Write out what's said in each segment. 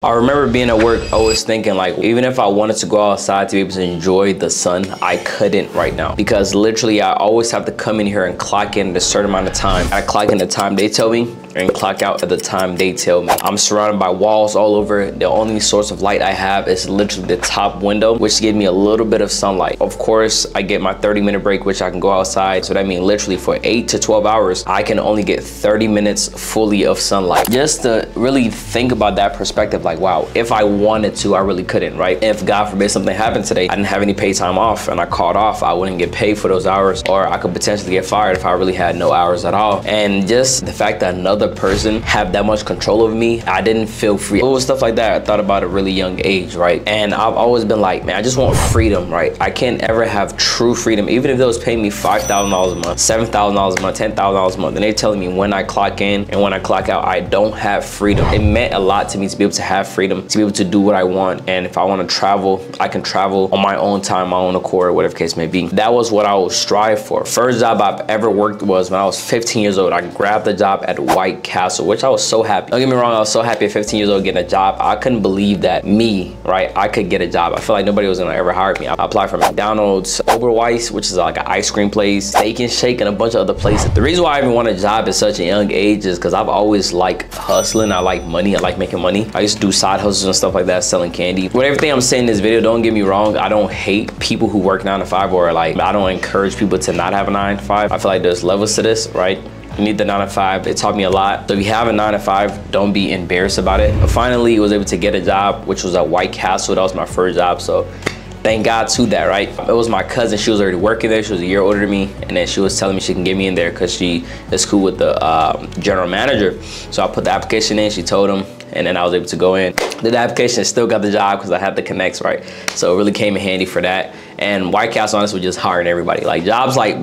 I remember being at work, always thinking like, even if I wanted to go outside to be able to enjoy the sun, I couldn't right now. Because literally, I always have to come in here and clock in at a certain amount of time. I clock in the time they tell me and clock out at the time they tell me. I'm surrounded by walls all over. The only source of light I have is literally the top window, which gives me a little bit of sunlight. Of course, I get my 30-minute break, which I can go outside. So that means literally for 8 to 12 hours, I can only get 30 minutes fully of sunlight. Just to really think about that perspective, like, wow, if I wanted to, I really couldn't, right? If God forbid something happened today, I didn't have any paid time off and I called off, I wouldn't get paid for those hours, or I could potentially get fired if I really had no hours at all. And just the fact that another person had that much control over me, I didn't feel free. It was stuff like that I thought about at a really young age, right? And I've always been like, man, I just want freedom, right? I can't ever have true freedom, even if they was paying me $5,000 a month, $7,000 a month, $10,000 a month, and they're telling me when I clock in and when I clock out, I don't have freedom. It meant a lot to me to be able to have freedom, to be able to do what I want. And if I want to travel, I can travel on my own time, my own accord, whatever the case may be. That was what I would strive for. First job I've ever worked was when I was 15 years old. I grabbed a job at White Castle, which I was so happy. Don't get me wrong, I was so happy at 15 years old getting a job. I couldn't believe that me, right, I could get a job. I feel like nobody was gonna ever hire me. I applied for McDonald's, Oberweis, which is like an ice cream place, Steak and Shake, and a bunch of other places. The reason why I even want a job at such a young age is because I've always liked hustling. I like money. I like making money. I used to do side hustles and stuff like that, selling candy. With everything I'm saying in this video, don't get me wrong, I don't hate people who work 9 to 5, or like, I don't encourage people to not have a 9 to 5. I feel like there's levels to this, right? You need the 9 to 5. It taught me a lot. So if you have a 9 to 5, don't be embarrassed about it. But finally, I was able to get a job, which was at White Castle. That was my first job. So thank God to that, right? It was my cousin. She was already working there. She was a year older than me. And then she was telling me she can get me in there because she is cool with the general manager. So I put the application in. She told him. And then I was able to go in. Did the application, still got the job because I had the connects, right? So it really came in handy for that. And White Castle, honestly, was just hiring everybody. Like jobs like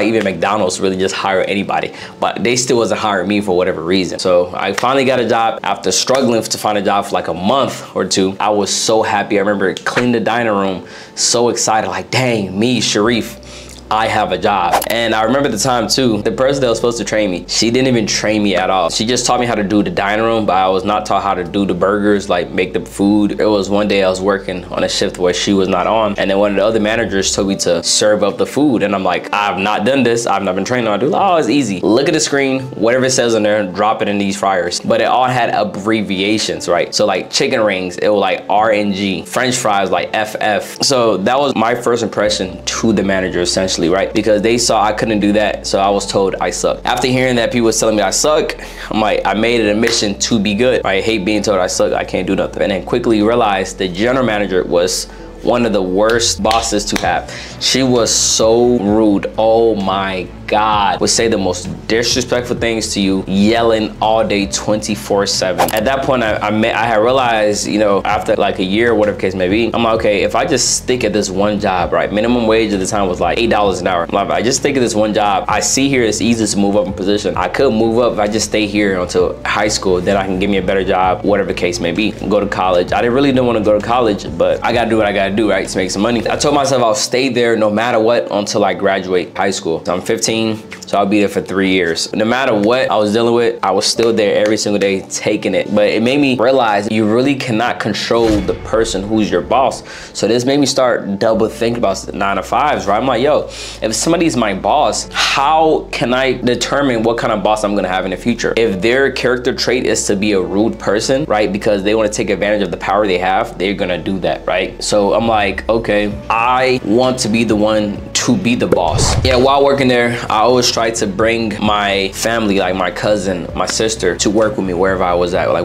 even McDonald's really just hire anybody, but they still wasn't hiring me for whatever reason. So I finally got a job after struggling to find a job for like a month or two. I was so happy. I remember cleaning the dining room, so excited, like, dang, me, Sharif, I have a job. And I remember the time too, the person that was supposed to train me, she didn't even train me at all. She just taught me how to do the dining room, but I was not taught how to do the burgers, like make the food. It was one day I was working on a shift where she was not on, and then one of the other managers told me to serve up the food. And I'm like, I've not done this. I've not been trained on it. Oh, it's easy. Look at the screen, whatever it says on there, drop it in these fryers. But it all had abbreviations, right? So like chicken rings, it was like RNG, French fries, like FF. So that was my first impression to the manager, essentially, right? Because they saw I couldn't do that, so I was told I suck. After hearing that people was telling me I suck, I'm like, I made it a mission to be good. I hate being told I suck, I can't do nothing. And then quickly realized the general manager was one of the worst bosses to have. She was so rude. Oh my God, would say the most disrespectful things to you, yelling all day 24/7. At that point, I had realized, you know, after like a year, whatever case may be, I'm like, okay, if I just stick at this one job, right? Minimum wage at the time was like $8 an hour. I'm like, if I just stick at this one job, I see here it's easy to move up in position. I could move up if I just stay here until high school, then I can give me a better job, whatever the case may be, go to college. I really didn't want to go to college, but I gotta do what I gotta do, right, to make some money. I told myself I'll stay there no matter what until I graduate high school. So I'm 15. So I'll be there for 3 years. No matter what I was dealing with, I was still there every single day taking it. But it made me realize you really cannot control the person who's your boss. So this made me start double thinking about the 9 to 5s, right? I'm like, yo, if somebody's my boss, how can I determine what kind of boss I'm gonna have in the future? If their character trait is to be a rude person, right? Because they wanna take advantage of the power they have, they're gonna do that, right? So I'm like, okay, I want to be the one to be the boss. Yeah, while working there, I always tried to bring my family, like my cousin, my sister, to work with me wherever I was at. Like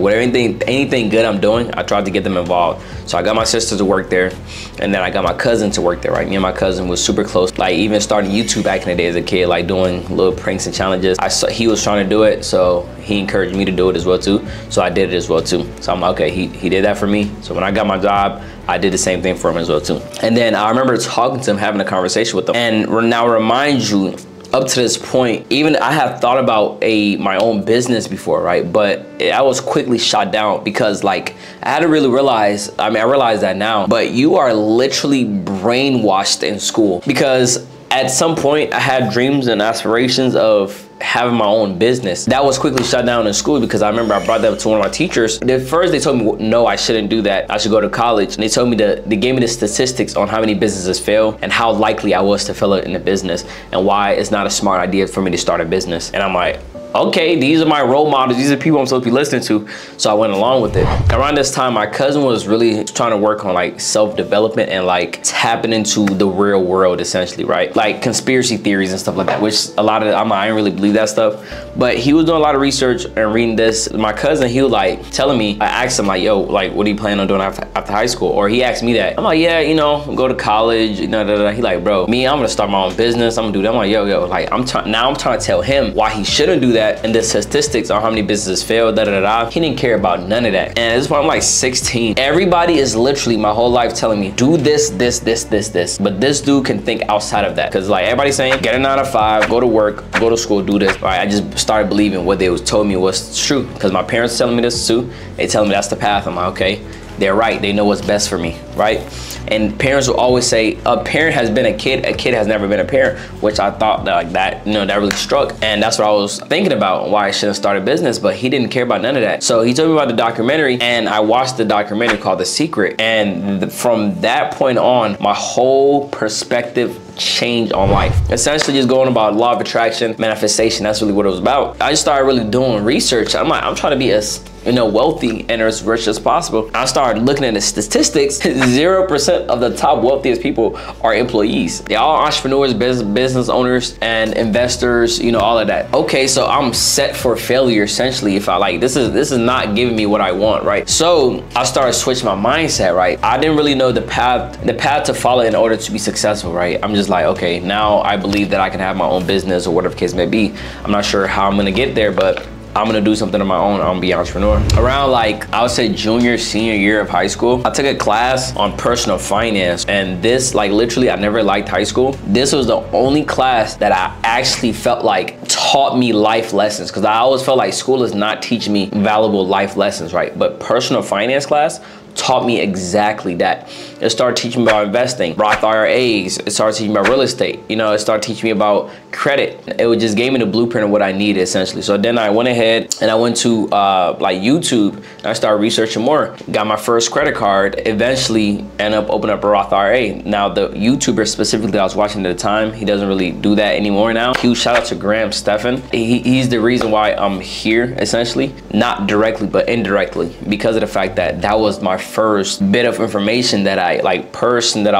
anything good I'm doing, I tried to get them involved. So I got my sister to work there, and then I got my cousin to work there, right? Me and my cousin was super close. Like even starting YouTube back in the day as a kid, like doing little pranks and challenges. I saw he was trying to do it, so he encouraged me to do it as well too. So I did it as well too. So I'm like, okay, he did that for me. So when I got my job, I did the same thing for him as well too. And then I remember talking to him, having a conversation with him. And now remind you, up to this point, even I have thought about my own business before, right? But I was quickly shot down because like, I had to really realize, I realize that now, but you are literally brainwashed in school. Because at some point I had dreams and aspirations of having my own business. That was quickly shut down in school because I remember I brought that up to one of my teachers. At first they told me, no, I shouldn't do that. I should go to college. And they told me they gave me the statistics on how many businesses fail and how likely I was to fail in a business and why it's not a smart idea for me to start a business. And I'm like, okay, these are my role models. These are people I'm supposed to be listening to. So I went along with it. Around this time, my cousin was really trying to work on like self-development and like tapping into the real world essentially, right? Like conspiracy theories and stuff like that, which a lot of, I didn't really believe that stuff. But he was doing a lot of research and reading this. My cousin, he was like telling me, I asked him like, yo, like, what do you plan on doing after high school? Or he asked me that. I'm like, yeah, you know, go to college, you know, He like, bro, me, I'm gonna start my own business. I'm gonna do that. I'm like, yo, like, I'm trying to tell him why he shouldn't do that. And the statistics on how many businesses fail, He didn't care about none of that. And at this point, I'm like 16. Everybody is literally my whole life telling me, do this. But this dude can think outside of that. Cause like everybody's saying, get a 9 to 5, go to work, go to school, do this. Right? I just started believing what they was told me was true. Cause my parents telling me this too. They telling me that's the path. I'm like, okay. They're right. They know what's best for me, right? And parents will always say, a parent has been a kid has never been a parent, which I thought that, like that, you know, that really struck. And that's what I was thinking about, why I shouldn't start a business, but he didn't care about none of that. So he told me about the documentary, and I watched the documentary called The Secret. And from that point on, my whole perspective changed on life. Essentially just going about law of attraction, manifestation. That's really what it was about. I just started really doing research. I'm like, I'm trying to be as, you know, wealthy and as rich as possible. I started looking at the statistics. 0% of the top wealthiest people are employees. They're all entrepreneurs, business owners, and investors, you know, all of that. Okay, so I'm set for failure essentially if I like, this is not giving me what I want, right? So I started switching my mindset, right? I didn't really know the path to follow in order to be successful, right? I'm just like, okay, now I believe that I can have my own business or whatever the case may be. I'm not sure how I'm gonna get there, but I'm gonna do something on my own. I'm gonna be an entrepreneur. Around like, I would say junior, senior year of high school, I took a class on personal finance. And this, like literally, I never liked high school. This was the only class that I actually felt like taught me life lessons. Cause I always felt like school is not teaching me valuable life lessons, right? But personal finance class taught me exactly that. It started teaching me about investing, Roth IRAs. It started teaching me about real estate. You know, it started teaching me about credit. It just gave me the blueprint of what I needed essentially. So then I went ahead and I went to like YouTube and I started researching more. Got my first credit card, eventually ended up opening up a Roth IRA. Now the YouTuber specifically that I was watching at the time, he doesn't really do that anymore now. Huge shout out to Graham Stephan. He's the reason why I'm here essentially, not directly, but indirectly, because of the fact that that was my first bit of information that I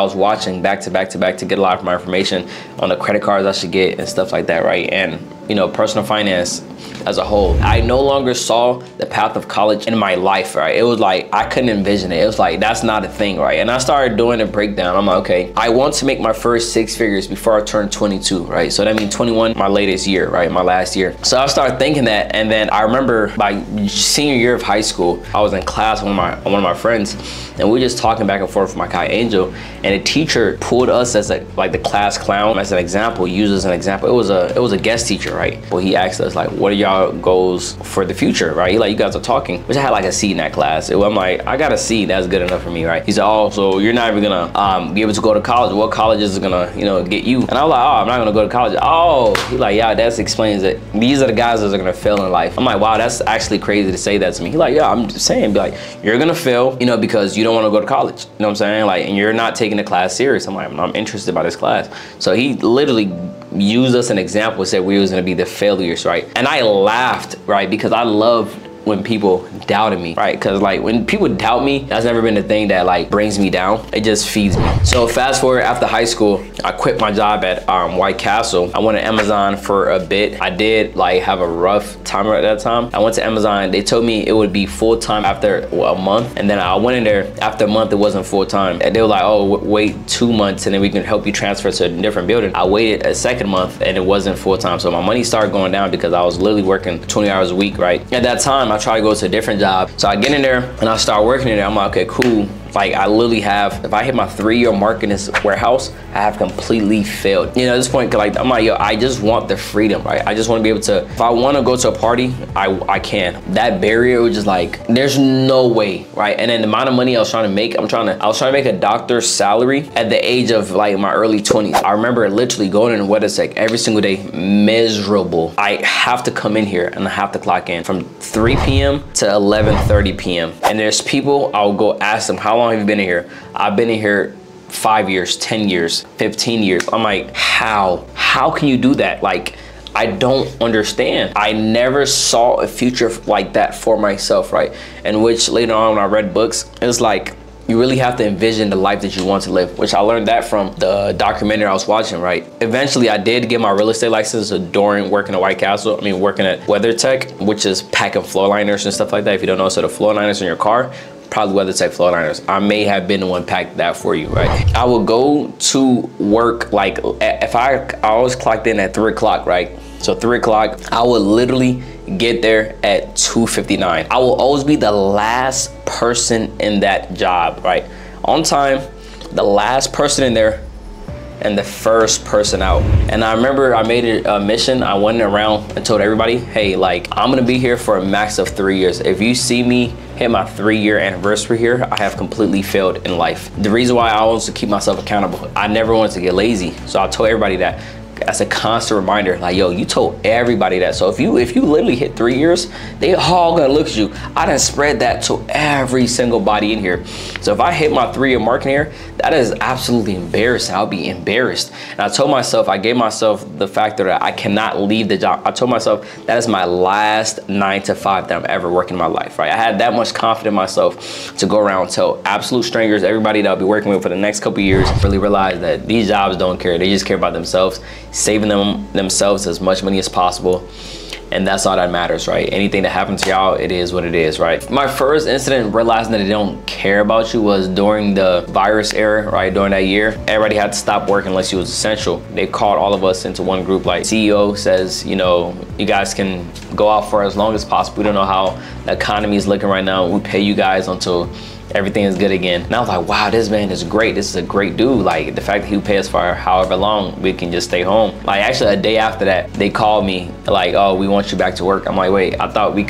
was watching back to back to get a lot of my information on the credit cards I should get and stuff like that, right? And you know, personal finance as a whole. I no longer saw the path of college in my life, right? It was like, I couldn't envision it. It was like, that's not a thing, right? And I started doing a breakdown. I'm like, okay, I want to make my first 6 figures before I turn 22, right? So that means 21, my latest year, right? My last year. So I started thinking that. And then I remember my senior year of high school, I was in class with one of my friends, and we were just talking back and forth with my guy Angel, and a teacher pulled us as like the class clown as an example, used as an example. It was a guest teacher, right? Well, he asked us like, what are y'all goals for the future, right? He like, you guys are talking, which I had like a C in that class. I'm like, I got a C, that's good enough for me, right? He said, oh, so you're not even gonna be able to go to college. What college is gonna, you know, get you? And I was like, oh, I'm not gonna go to college. Oh, he's like, yeah, that explains it. These are the guys that are gonna fail in life. I'm like, wow, that's actually crazy to say that to me. He's like, yeah, I'm just saying, be like, you're gonna fail, you know, because you don't want to go to college. You know what I'm saying? Like, and you're not taking the class serious. I'm like, I'm interested by this class. So he literally used us an example, said we was gonna be the failures, right? And I laughed, right? Because I love when people doubted me, right? Because like when people doubt me, that's never been the thing that like brings me down. It just feeds me. So fast forward, after high school, I quit my job at White Castle. I went to Amazon for a bit. I did like have a rough time at that time. I went to Amazon. They told me it would be full-time after a month. And then I went in there after a month, it wasn't full-time. And they were like, oh, wait 2 months and then we can help you transfer to a different building. I waited a second month and it wasn't full-time. So my money started going down because I was literally working 20 hours a week, right? At that time, I tried to go to a different job. So I get in there and I start working in there. I'm like, okay, cool. Like I literally have, if I hit my 3-year mark in this warehouse, I have completely failed. You know, at this point, like I'm like, yo, I just want the freedom, right? I just want to be able to, if I want to go to a party, I can. That barrier was just like, there's no way, right? And then the amount of money I was trying to make, I was trying to make a doctor's salary at the age of like my early 20s. I remember literally going in WeatherTech every single day, miserable. I have to come in here and I have to clock in from 3 p.m. to 11:30 p.m. And there's people, I'll go ask them, how long have you been in here? I've been in here 5 years, 10 years, 15 years. I'm like, how can you do that? Like, I don't understand. I never saw a future like that for myself, right? And which later on when I read books, it's like, you really have to envision the life that you want to live, which I learned that from the documentary I was watching, right? Eventually, I did get my real estate license during working at White Castle. I mean, working at WeatherTech, which is packing floor liners and stuff like that. If you don't know, so the floor liners in your car, probably WeatherTech floor liners. I may have been the one packed that for you, right? I would go to work, like if I always clocked in at 3 o'clock, right? So 3 o'clock, I would literally get there at 2:59. I will always be the last person in that job, right? On time, the last person in there, and the first person out. And I remember I made a mission. I went around and told everybody, hey, like, I'm gonna be here for a max of 3 years. If you see me hit my 3-year anniversary here, I have completely failed in life. The reason why I always to keep myself accountable, I never wanted to get lazy. So I told everybody that. As a constant reminder, like, yo, you told everybody that. So if you literally hit 3 years, they all gonna look at you. I done spread that to every single body in here. So if I hit my 3-year mark in here, that is absolutely embarrassing. I'll be embarrassed. And I told myself, I gave myself the factor that I cannot leave the job. I told myself that is my last 9 to 5 that I'm ever working in my life, right? I had that much confidence in myself to go around and tell absolute strangers, everybody that I'll be working with for the next couple of years, really realize that these jobs don't care. They just care about themselves, saving themselves as much money as possible. And that's all that matters, right? Anything that happens to y'all, it is what it is, right? My first incident realizing that they don't care about you was during the virus era, right? During that year, everybody had to stop working unless you was essential. They called all of us into one group. Like, CEO says, you know, you guys can go out for as long as possible. We don't know how the economy is looking right now. We pay you guys until everything is good again. And I was like, wow, this man is great. This is a great dude. Like, the fact that he would pay us for however long we can just stay home. Like, actually a day after that, they called me like, oh, we want you back to work. I'm like, wait, I thought we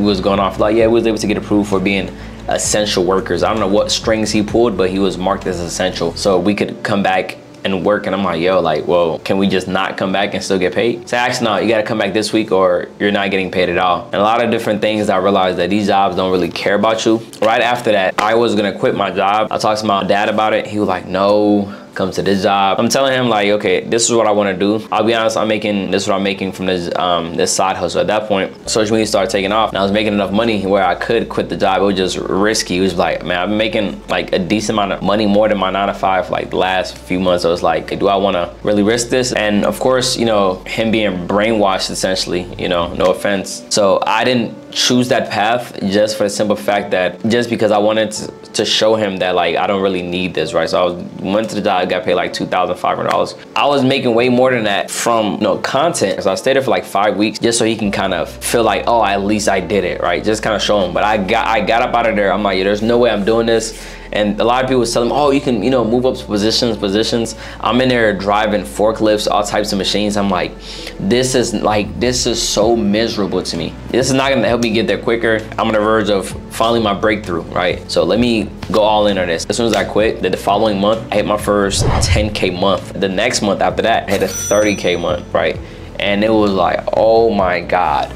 was going off. Like, yeah, we was able to get approved for being essential workers. I don't know what strings he pulled, but he was marked as essential. So we could come back and work. And I'm like, yo, like, well, can we just not come back and still get paid? So actually, no, you gotta come back this week or you're not getting paid at all. And a lot of different things, I realized that these jobs don't really care about you. Right after that, I was gonna quit my job. I talked to my dad about it. He was like, no, come to this job. I'm telling him like, okay, this is what I want to do. I'll be honest, this is what I'm making from this this side hustle. At that point, social media started taking off and I was making enough money where I could quit the job. It was just risky. It was like, man, I've been making like a decent amount of money, more than my 9 to 5 like the last few months. I was like, do I want to really risk this? And of course, you know, him being brainwashed essentially, you know, no offense. So I didn't choose that path just for the simple fact that just because I wanted to show him that like I don't really need this, right? So I went to the job, got paid like $2,500. I was making way more than that from content. So I stayed there for like 5 weeks just so he can kind of feel like, oh, at least I did it, right? Just kind of show him. But I got up out of there. I'm like, yeah, there's no way I'm doing this. And a lot of people was telling me, oh, you can, move up positions. I'm in there driving forklifts, all types of machines. I'm like, this is so miserable to me. This is not gonna help me get there quicker. I'm on the verge of finally my breakthrough, right? So let me go all in on this. As soon as I quit, the following month, I hit my first 10K month. The next month after that, I hit a 30K month, right? And it was like, oh my God.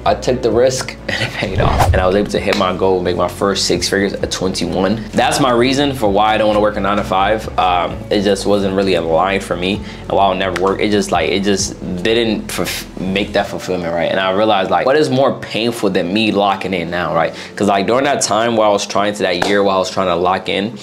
I took the risk and it paid off. And I was able to hit my goal, make my first 6 figures at 21. That's my reason for why I don't want to work a 9 to 5. It just wasn't really aligned for me. And while I'll never work, it just didn't make that fulfillment, right? And I realized like, what is more painful than me locking in now, right? Because like during that time while I was trying to that year, while I was trying to lock in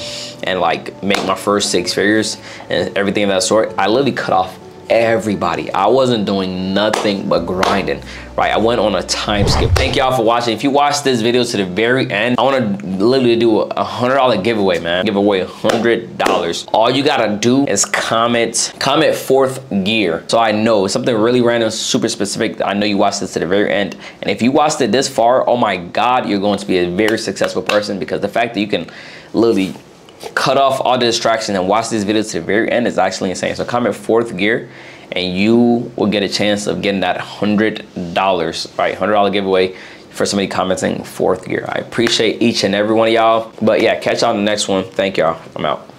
and like make my first 6 figures and everything of that sort, I literally cut off everybody. I wasn't doing nothing but grinding, right? I went on a time skip. Thank y'all for watching. If you watched this video to the very end, I want to literally do a $100 giveaway, man. Give away $100. All you gotta do is comment 4th gear, so I know something really random, super specific. I know you watched this to the very end, and if you watched it this far, oh my God, you're going to be a very successful person, because the fact that you can literally cut off all the distractions and watch this video to the very end is actually insane. So comment 4th gear and you will get a chance of getting that $100, right? $100 giveaway for somebody commenting 4th gear. I appreciate each and every one of y'all. But yeah, catch y'all on the next one. Thank y'all. I'm out.